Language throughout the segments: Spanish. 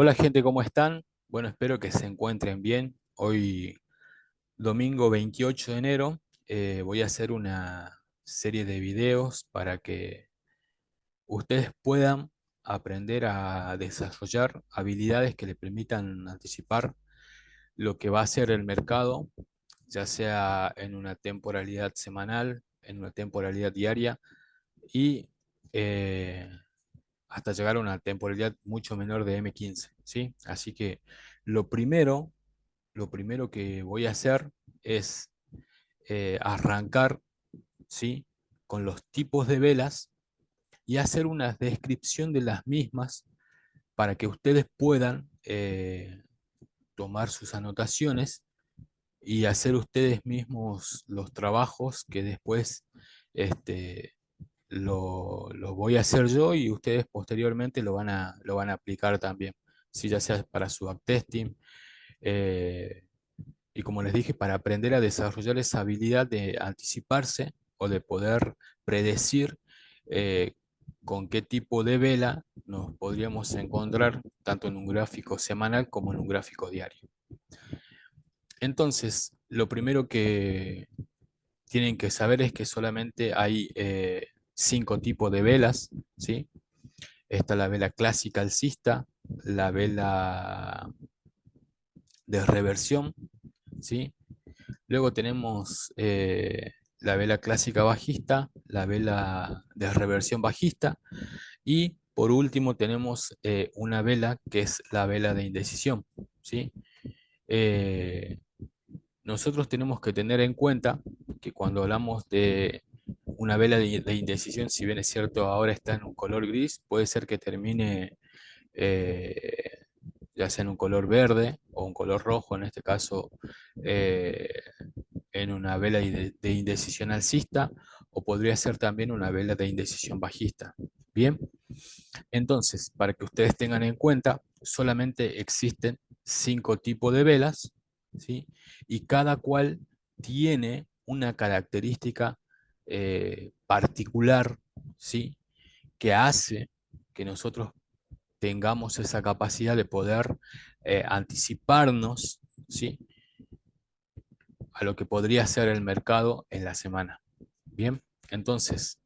Hola gente, ¿cómo están? Bueno, espero que se encuentren bien. Hoy, domingo 28 de enero, voy a hacer una serie de videos para que ustedes puedan aprender a desarrollar habilidades que les permitan anticipar lo que va a ser el mercado, ya sea en una temporalidad semanal, en una temporalidad diaria y eh, hasta llegar a una temporalidad mucho menor de M15, ¿sí? Así que lo primero, lo primero que voy a hacer es arrancar, ¿sí? Con los tipos de velas y hacer una descripción de las mismas para que ustedes puedan tomar sus anotaciones y hacer ustedes mismos los trabajos que después este, lo voy a hacer yo y ustedes posteriormente lo van a aplicar también, si ya sea para su backtesting, eh, y como les dije, para aprender a desarrollar esa habilidad de anticiparse o de poder predecir eh, con qué tipo de vela nos podríamos encontrar tanto en un gráfico semanal como en un gráfico diario. Entonces, lo primero que tienen que saber es que solamente hay 5 tipos de velas, ¿sí? Está la vela clásica alcista, la vela de reversión, ¿sí? Luego tenemos la vela clásica bajista, la vela de reversión bajista y por último tenemos una vela que es la vela de indecisión, ¿sí? Eh, Nosotros tenemos que tener en cuenta que cuando hablamos de una vela de indecisión, si bien es cierto ahora está en un color gris, puede ser que termine eh, ya sea en un color verde o un color rojo, en este caso eh, en una vela de indecisión alcista, o podría ser también una vela de indecisión bajista. Bien, entonces, para que ustedes tengan en cuenta, solamente existen 5 tipos de velas, ¿sí? Y cada cual tiene una característica particular, ¿sí? Que hace que nosotros tengamos esa capacidad de poder anticiparnos, ¿sí? A lo que podría ser el mercado en la semana. Bien, entonces,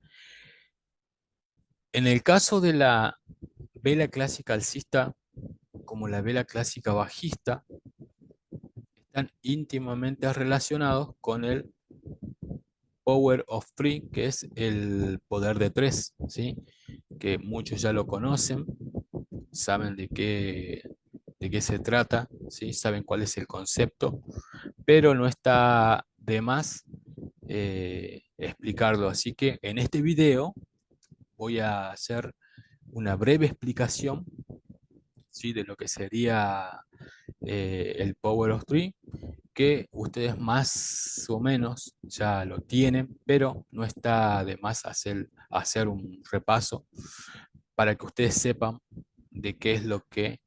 en el caso de la vela clásica alcista como la vela clásica bajista, están íntimamente relacionados con el Power of Three, que es el poder de tres, ¿sí? Que muchos ya lo conocen, saben de qué se trata, ¿sí? Saben cuál es el concepto, pero no está de más explicarlo. Así que en este video voy a hacer una breve explicación, ¿sí? De lo que sería el Power of Three, que ustedes más o menos ya lo tienen, pero no está de más hacer un repaso para que ustedes sepan de qué es lo que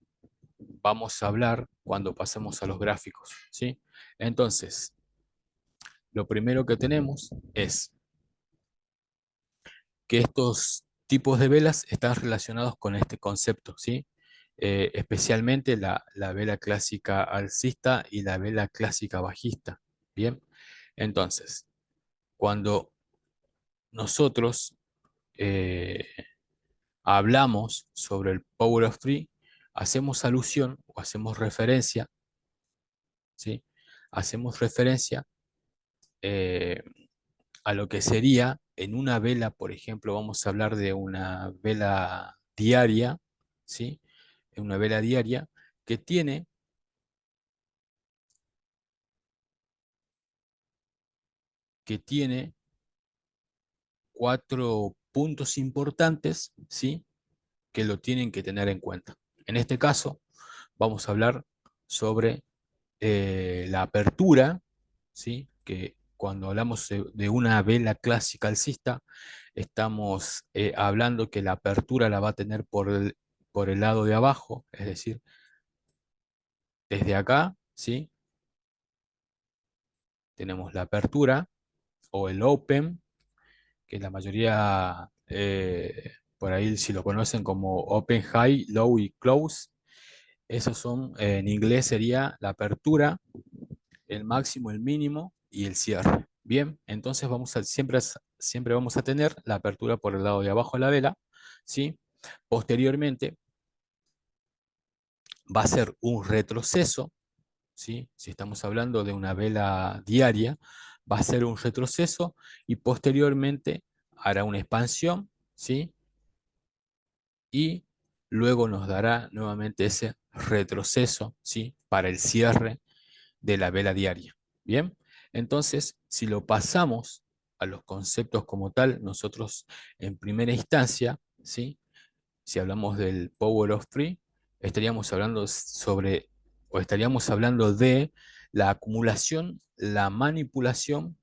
vamos a hablar cuando pasemos a los gráficos, ¿sí? Entonces, lo primero que tenemos es que estos tipos de velas están relacionados con este concepto, ¿sí? Especialmente la vela clásica alcista y la vela clásica bajista. Bien, entonces, cuando nosotros eh, hablamos sobre el Power of Three, hacemos alusión o hacemos referencia, ¿sí? Hacemos referencia eh, a lo que sería en una vela, por ejemplo, vamos a hablar de una vela diaria, ¿sí? Una vela diaria que tiene 4 puntos importantes, ¿sí? Que lo tienen que tener en cuenta. En este caso, vamos a hablar sobre la apertura, ¿sí? Que cuando hablamos de una vela clásica alcista, estamos hablando que la apertura la va a tener por el lado de abajo, es decir, desde acá, ¿sí? Tenemos la apertura o el open, que la mayoría por ahí si lo conocen como open, high, low y close. Esos son, en inglés sería la apertura, el máximo, el mínimo y el cierre. Bien, entonces siempre vamos a tener la apertura por el lado de abajo de la vela, ¿sí? Posteriormente va a ser un retroceso, ¿sí? Si estamos hablando de una vela diaria, va a ser un retroceso y posteriormente hará una expansión, ¿sí? Y luego nos dará nuevamente ese retroceso, ¿sí? Para el cierre de la vela diaria. Bien, entonces, si lo pasamos a los conceptos como tal, nosotros en primera instancia, ¿sí? Si hablamos del Power of Three, estaríamos hablando sobre, o estaríamos hablando de la acumulación, la manipulación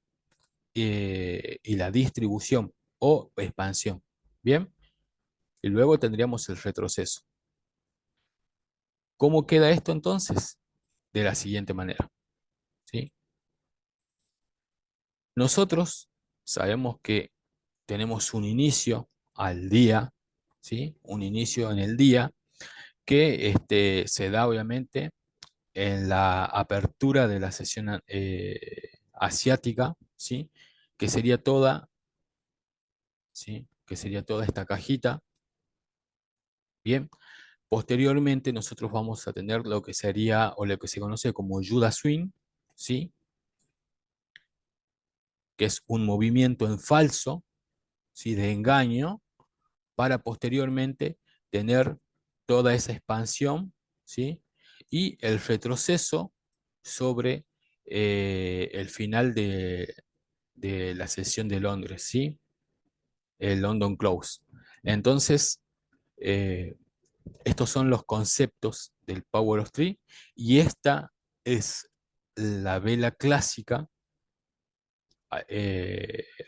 y la distribución o expansión. Bien, y luego tendríamos el retroceso. ¿Cómo queda esto entonces? De la siguiente manera, ¿sí? Nosotros sabemos que tenemos un inicio al día, ¿sí? Un inicio en el día que se da obviamente en la apertura de la sesión asiática, ¿sí? Que sería toda, ¿sí? Que sería toda esta cajita, ¿bien? Posteriormente nosotros vamos a tener lo que sería, o lo que se conoce como Judas Swing, ¿sí? Que es un movimiento en falso, ¿sí? De engaño, para posteriormente tener toda esa expansión, ¿sí? Y el retroceso sobre el final de la sesión de Londres, ¿sí? El London Close. Entonces, eh, estos son los conceptos del Power of Three y esta es la vela clásica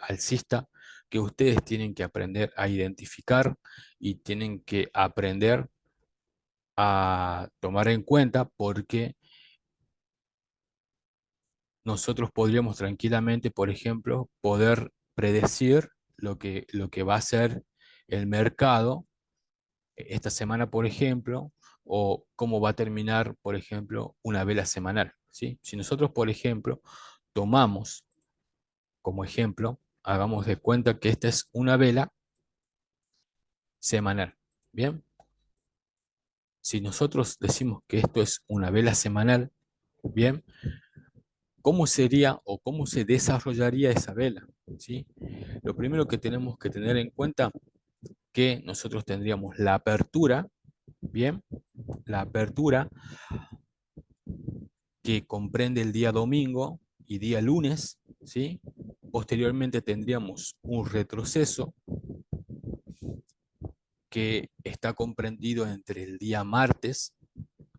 alcista que ustedes tienen que aprender a identificar y tienen que aprender a tomar en cuenta porque nosotros podríamos tranquilamente, por ejemplo, poder predecir lo que va a ser el mercado esta semana, por ejemplo, o cómo va a terminar, por ejemplo, una vela semanal, ¿sí? Si nosotros, por ejemplo, tomamos como ejemplo, hagamos de cuenta que esta es una vela semanal, ¿bien? Si nosotros decimos que esto es una vela semanal, ¿bien? ¿Cómo sería o cómo se desarrollaría esa vela? ¿Sí? Lo primero que tenemos que tener en cuenta que nosotros tendríamos la apertura, ¿bien? La apertura que comprende el día domingo y día lunes, ¿sí? Posteriormente tendríamos un retroceso que está comprendido entre el día martes,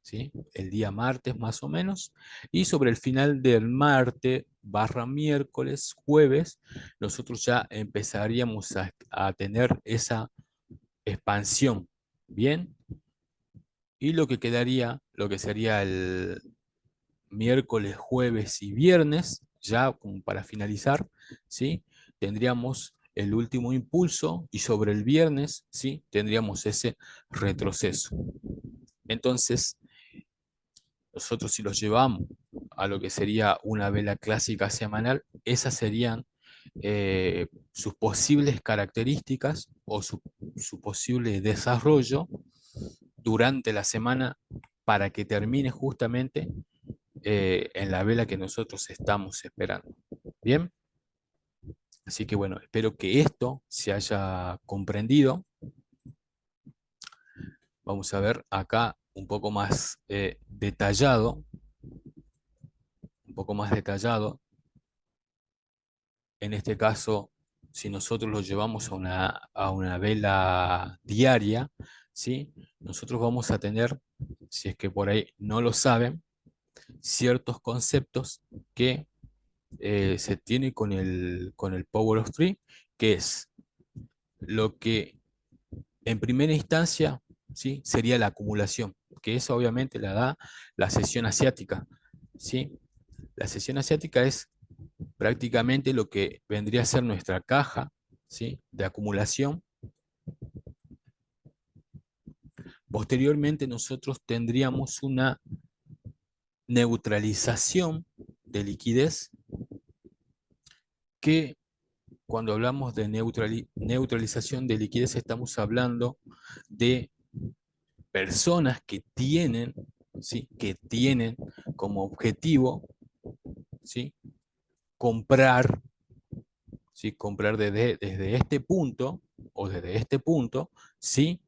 ¿sí? El día martes más o menos, y sobre el final del martes barra miércoles, jueves, nosotros ya empezaríamos a tener esa expansión, ¿bien? Y lo que quedaría, lo que sería el miércoles, jueves y viernes, ya como para finalizar, ¿sí? Tendríamos el último impulso y sobre el viernes, ¿sí? Tendríamos ese retroceso. Entonces, nosotros si los llevamos a lo que sería una vela clásica semanal, esas serían sus posibles características o su posible desarrollo durante la semana para que termine justamente en la vela que nosotros estamos esperando. Bien, así que bueno, espero que esto se haya comprendido. Vamos a ver acá un poco más detallado, un poco más detallado. En este caso, si nosotros lo llevamos a una vela diaria, ¿sí? Nosotros vamos a tener, si es que por ahí no lo saben, ciertos conceptos que se tiene con el Power of Three, que es lo que en primera instancia, ¿sí? Sería la acumulación, que eso obviamente la da la sesión asiática, ¿sí? La sesión asiática es prácticamente lo que vendría a ser nuestra caja, ¿sí? De acumulación Posteriormente nosotros tendríamos una neutralización de liquidez que cuando hablamos de neutralización de liquidez estamos hablando de personas que tienen, ¿sí? Que tienen como objetivo, ¿sí? Comprar, ¿sí? Comprar desde este punto o desde este punto, ¿sí?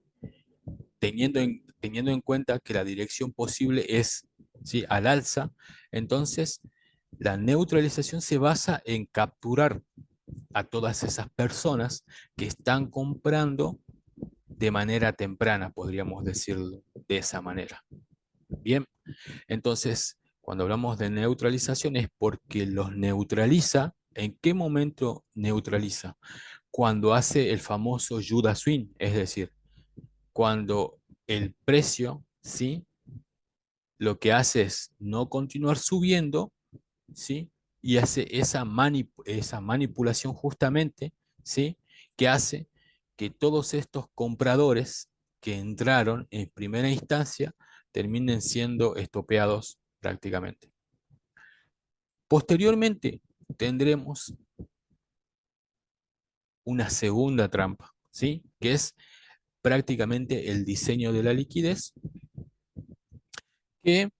Teniendo en cuenta que la dirección posible es, ¿sí? Al alza. Entonces la neutralización se basa en capturar a todas esas personas que están comprando de manera temprana, podríamos decirlo de esa manera. Bien, entonces, cuando hablamos de neutralización es porque los neutraliza. ¿En qué momento neutraliza? Cuando hace el famoso Judas Swing, es decir, cuando el precio, ¿sí? Lo que hace es no continuar subiendo, ¿sí? Y hace esa manipulación justamente, ¿sí? Que hace que todos estos compradores que entraron en primera instancia terminen siendo estopeados prácticamente. Posteriormente tendremos una segunda trampa, ¿sí? Que es prácticamente el diseño de la liquidez, que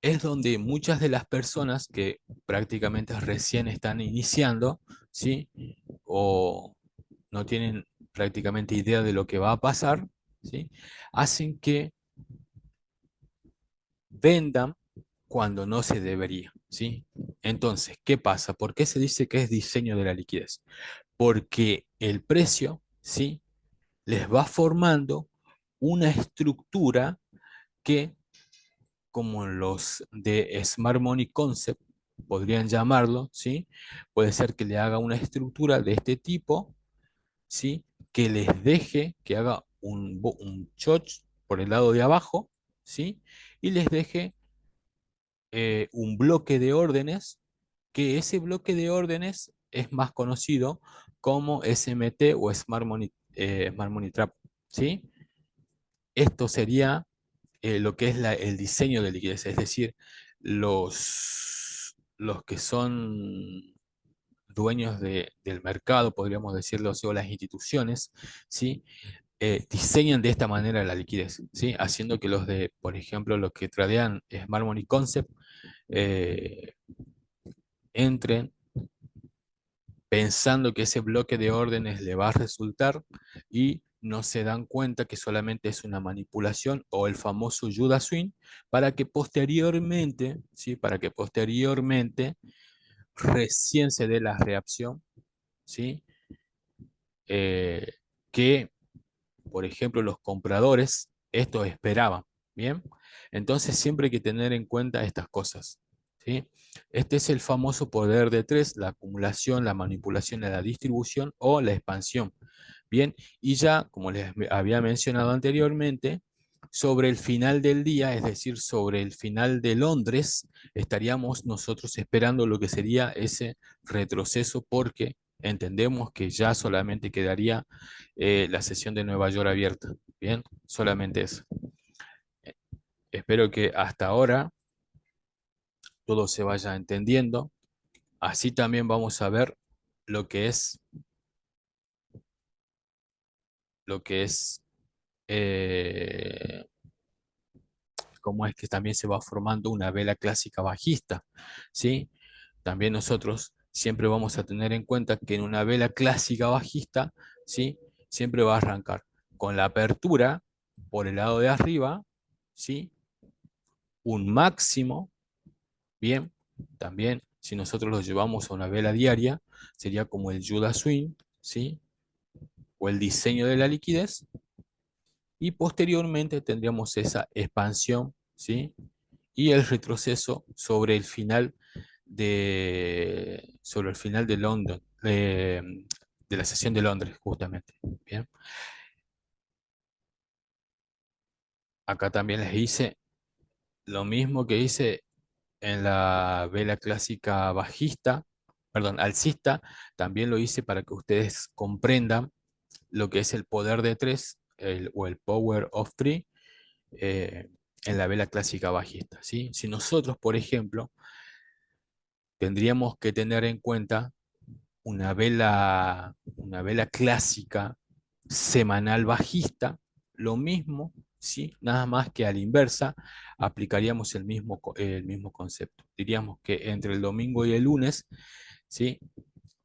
es donde muchas de las personas que prácticamente recién están iniciando, ¿sí? O no tienen prácticamente idea de lo que va a pasar, ¿sí? Hacen que vendan cuando no se debería, ¿sí? Entonces, ¿qué pasa? ¿Por qué se dice que es diseño de la liquidez? Porque el precio, ¿sí? Les va formando una estructura que, como los de Smart Money Concept, podrían llamarlo, ¿sí? Puede ser que le haga una estructura de este tipo, ¿sí? Que les deje que haga un choch por el lado de abajo, ¿sí? Y les deje un bloque de órdenes, que ese bloque de órdenes es más conocido como SMT o Smart Money Trap, ¿sí? Esto sería lo que es el diseño de liquidez, es decir, los que son dueños del mercado, podríamos decirlo así, o las instituciones, ¿sí? Diseñan de esta manera la liquidez, ¿sí? Haciendo que los de, por ejemplo, los que tradean Smart Money Concept, eh, entren pensando que ese bloque de órdenes le va a resultar y no se dan cuenta que solamente es una manipulación o el famoso Judas Swing para que posteriormente, ¿sí? Para que posteriormente recién se dé la reacción, ¿sí? Eh, que, por ejemplo, los compradores esto esperaban, ¿bien? Entonces siempre hay que tener en cuenta estas cosas, ¿sí? Este es el famoso poder de tres: la acumulación, la manipulación de la distribución o la expansión. Bien, y ya, como les había mencionado anteriormente, sobre el final del día, es decir, sobre el final de Londres, estaríamos nosotros esperando lo que sería ese retroceso, porque entendemos que ya solamente quedaría la sesión de Nueva York abierta. Bien, solamente eso. Eh, Espero que hasta ahora todo se vaya entendiendo. Así también vamos a ver lo que es, lo que es, eh, cómo es que también se va formando una vela clásica bajista, ¿sí? También nosotros siempre vamos a tener en cuenta que en una vela clásica bajista, ¿sí? Siempre va a arrancar con la apertura por el lado de arriba, ¿sí? Un máximo, bien, también si nosotros lo llevamos a una vela diaria, sería como el Judas Swing, ¿sí? O el diseño de la liquidez, y posteriormente tendríamos esa expansión, ¿sí? Y el retroceso sobre el final de London, de la sesión de Londres, justamente. Bien, acá también les hice lo mismo que hice en la vela clásica bajista, perdón, alcista, también lo hice para que ustedes comprendan lo que es el poder de tres o el Power of Three eh, en la vela clásica bajista, ¿sí? Si nosotros, por ejemplo, tendríamos que tener en cuenta una vela clásica semanal bajista, lo mismo, ¿sí? Nada más que a la inversa aplicaríamos el mismo concepto. Diríamos que entre el domingo y el lunes, ¿sí?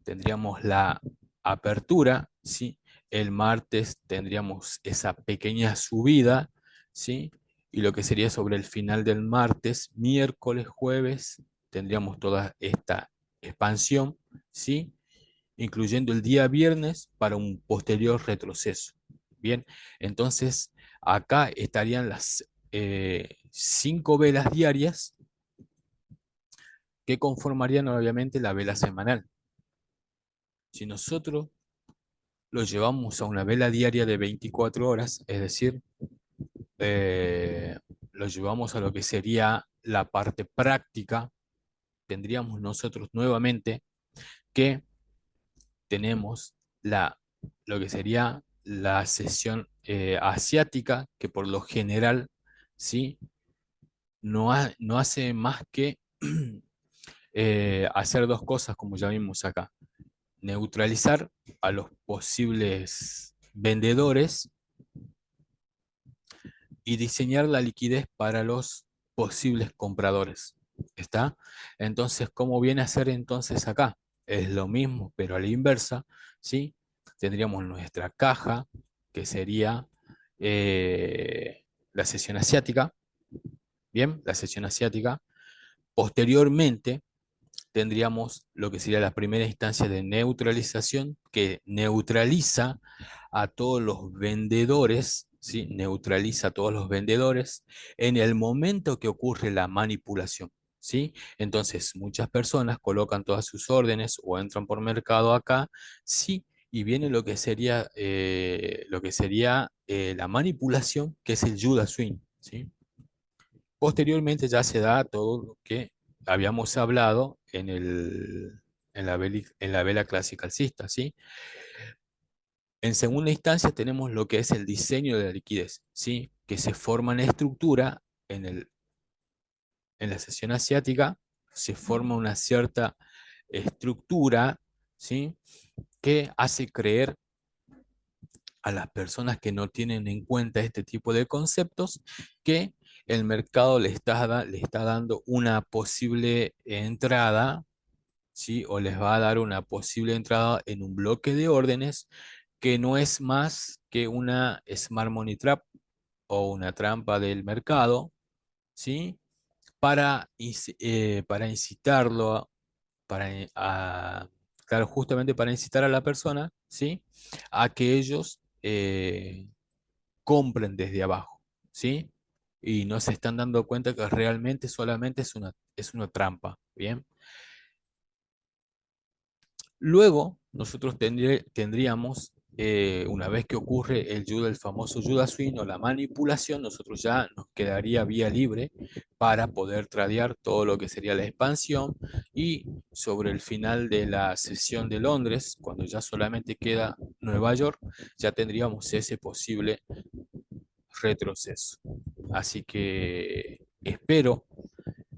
Tendríamos la apertura, ¿sí? El martes tendríamos esa pequeña subida, ¿sí? Y lo que sería sobre el final del martes, miércoles, jueves, tendríamos toda esta expansión, ¿sí? Incluyendo el día viernes para un posterior retroceso. Bien, entonces acá estarían las 5 velas diarias que conformarían obviamente la vela semanal. Si nosotros lo llevamos a una vela diaria de 24 horas, es decir, eh, lo llevamos a lo que sería la parte práctica, tendríamos nosotros nuevamente que tenemos lo que sería la sesión asiática, que por lo general, ¿sí? No hace más que hacer dos cosas, como ya vimos acá. Neutralizar a los posibles vendedores y diseñar la liquidez para los posibles compradores. ¿Está? Entonces, ¿cómo viene a ser entonces acá? Es lo mismo, pero a la inversa, ¿sí? Tendríamos nuestra caja, que sería la sesión asiática, ¿bien? La sesión asiática. Posteriormente, tendríamos lo que sería la primera instancia de neutralización, que neutraliza a todos los vendedores, ¿sí? Neutraliza a todos los vendedores en el momento que ocurre la manipulación, ¿sí? Entonces, muchas personas colocan todas sus órdenes o entran por mercado acá, sí, y viene lo que sería la manipulación, que es el Judas Swing, ¿sí? Posteriormente ya se da todo lo que habíamos hablado en la vela clásica alcista, ¿sí? En segunda instancia tenemos lo que es el diseño de la liquidez, ¿sí? Que se forma en estructura en la sesión asiática, se forma una cierta estructura, ¿sí? Que hace creer a las personas que no tienen en cuenta este tipo de conceptos que el mercado le está dando una posible entrada, ¿sí? O les va a dar una posible entrada en un bloque de órdenes que no es más que una Smart Money Trap o una trampa del mercado, ¿sí? Para incitarlo, claro, justamente para incitar a la persona, ¿sí? A que ellos compren desde abajo, ¿sí? Y no se están dando cuenta que realmente solamente es una trampa, ¿bien? Luego, nosotros tendríamos, una vez que ocurre el famoso Judas Swing o la manipulación, nosotros ya nos quedaría vía libre para poder tradear todo lo que sería la expansión y sobre el final de la sesión de Londres, cuando ya solamente queda Nueva York, ya tendríamos ese posible retroceso. Así que espero,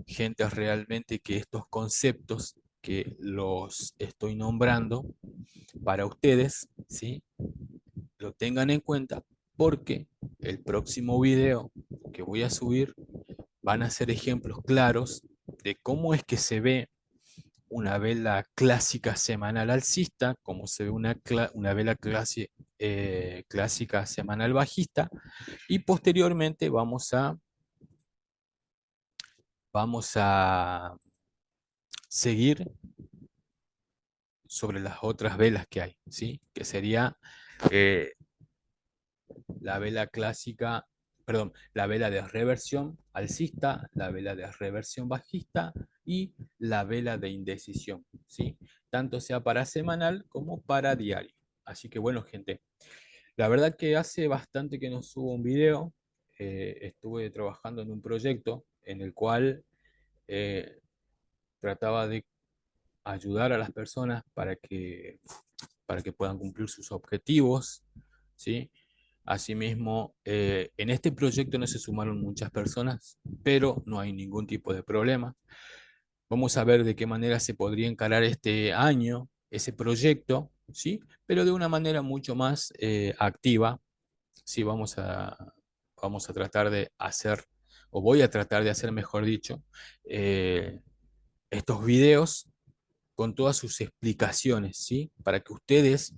gente, realmente que estos conceptos que los estoy nombrando para ustedes, ¿sí? Lo tengan en cuenta porque el próximo video que voy a subir van a ser ejemplos claros de cómo es que se ve una vela clásica semanal alcista, cómo se ve una vela clásica semanal bajista y posteriormente vamos a seguir sobre las otras velas que hay, ¿sí? Que sería eh, la vela clásica, perdón, la vela de reversión alcista, la vela de reversión bajista y la vela de indecisión, ¿sí? Tanto sea para semanal como para diario. Así que bueno, gente, la verdad que hace bastante que no subo un video. Estuve trabajando en un proyecto en el cual eh, trataba de ayudar a las personas para que puedan cumplir sus objetivos, ¿sí? Asimismo, en este proyecto no se sumaron muchas personas, pero no hay ningún tipo de problema. Vamos a ver de qué manera se podría encarar este año, ese proyecto, ¿sí? Pero de una manera mucho más activa. Sí, vamos a tratar de hacer, o voy a tratar de hacer, mejor dicho, eh, estos videos con todas sus explicaciones, ¿sí? Para que ustedes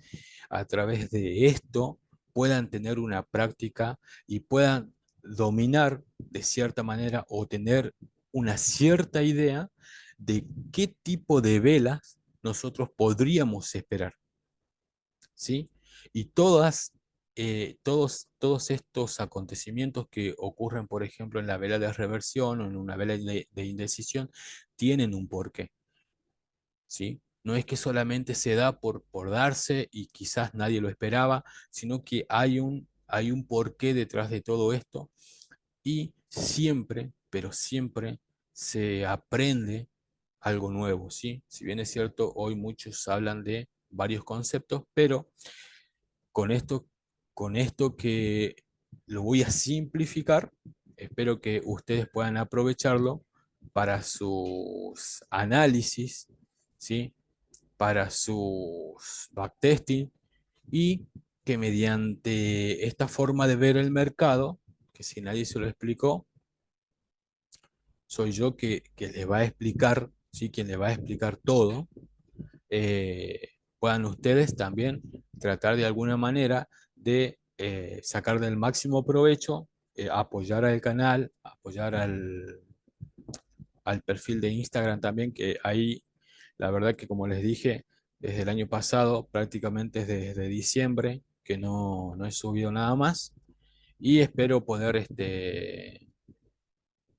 a través de esto puedan tener una práctica y puedan dominar de cierta manera o tener una cierta idea de qué tipo de velas nosotros podríamos esperar, ¿sí? Y todos estos acontecimientos que ocurren, por ejemplo, en la vela de reversión o en una vela de indecisión, tienen un porqué. ¿Sí? No es que solamente se da por darse y quizás nadie lo esperaba, sino que hay un porqué detrás de todo esto y siempre, pero siempre se aprende algo nuevo, ¿sí? Si bien es cierto, hoy muchos hablan de varios conceptos, pero con esto, con esto que lo voy a simplificar, espero que ustedes puedan aprovecharlo para sus análisis, ¿sí? Para sus backtesting y que mediante esta forma de ver el mercado, que si nadie se lo explicó, soy yo que le va a explicar, ¿sí? Quien le va a explicar todo, puedan ustedes también tratar de alguna manera de sacar del máximo provecho, apoyar al canal, apoyar al perfil de Instagram también, que ahí la verdad que como les dije, desde el año pasado, prácticamente desde diciembre, que no he subido nada más y espero poder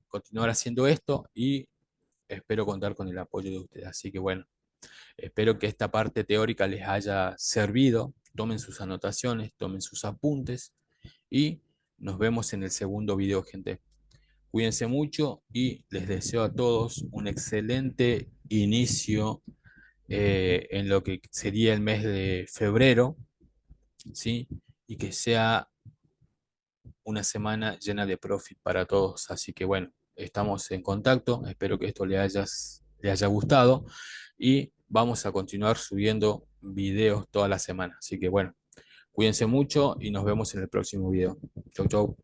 continuar haciendo esto y espero contar con el apoyo de ustedes. Así que bueno, espero que esta parte teórica les haya servido. Tomen sus anotaciones, tomen sus apuntes y nos vemos en el segundo video, gente. Cuídense mucho y les deseo a todos un excelente inicio en lo que sería el mes de febrero, ¿sí? Y que sea una semana llena de profit para todos. Así que bueno, estamos en contacto. Espero que esto le haya gustado y vamos a continuar subiendo videos toda la semana. Así que bueno, cuídense mucho y nos vemos en el próximo video. Chau, chau.